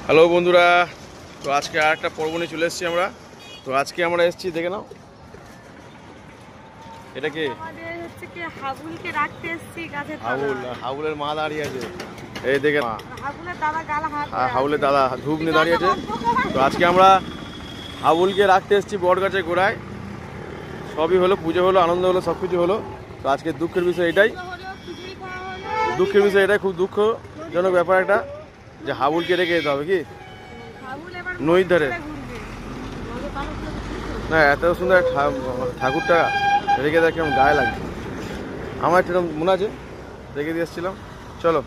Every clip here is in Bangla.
হ্যালো বন্ধুরা, তো আজকে আর একটা পর্ব নিয়ে চলে এসেছি আমরা। তো আজকে আমরা এসেছি, দেখে নাও এটা কি আমাদের হচ্ছে কি হাবুলকে রাখতে এসেছি গাছের হাবুল। হাবুলের মা দাঁড়িয়ে আছে, এই দেখে হাবুলের দাদা গাল হাত হাবুলের দাদা ধূপ নিয়ে দাঁড়িয়ে আছে। তো আজকে আমরা হাবুলকে রাখতে এসেছি বট গাছের গোড়ায়। সবই হলো, পুজো হলো, আনন্দ হলো, সব কিছু হলো। তো আজকে দুঃখের বিষয় এটাই, খুব দুঃখজনক ব্যাপার একটা, যে হাবুলকে রেখে যেতে হবে কি নদীর ধারে। না, এত সুন্দর ঠাকুরটা রেখে দেখ কেমন গায়ে লাগে। আমার সেরকম মনে আছে, রেখে দিয়ে এসেছিলাম। চলো,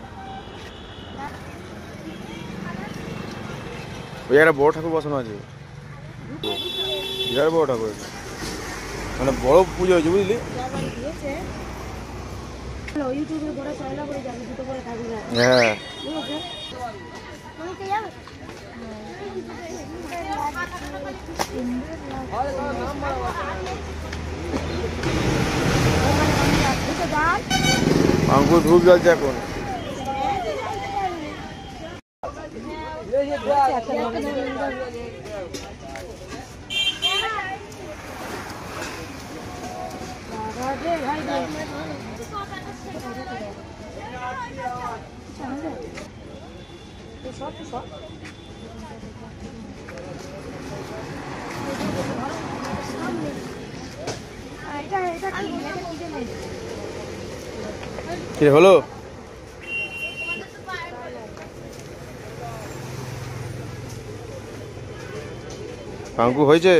ওই একটা বড় ঠাকুর বসানো আছে, বিরাট বড় ঠাকুর, মানে বড় পুজো হয়েছে বুঝলি। হ্যাঁ, আঙ্কুর ধূপ জ্বলছে এখন। কি হলো? আঙ্কু হয়েছে?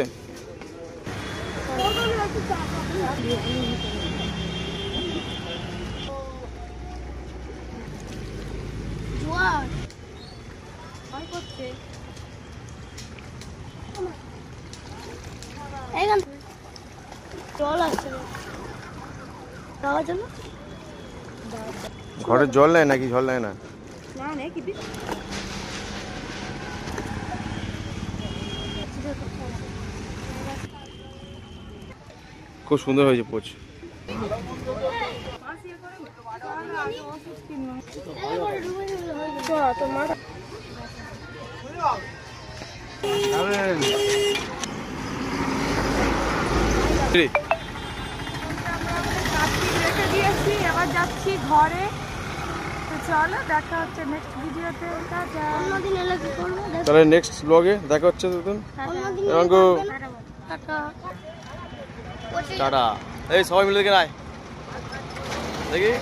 ঘরে জল নেয় নাকি? জল নেয় না, খুব সুন্দর হয়েছে পোচ। এবার যাচ্ছি ঘরে। তো চলো, দেখা হচ্ছে নেক্সট ভিডিওতে। তাহলে নেক্সট ব্লগে দেখা হচ্ছে। টাটা। এই সবাই মিলে দেখে নাই দেখি।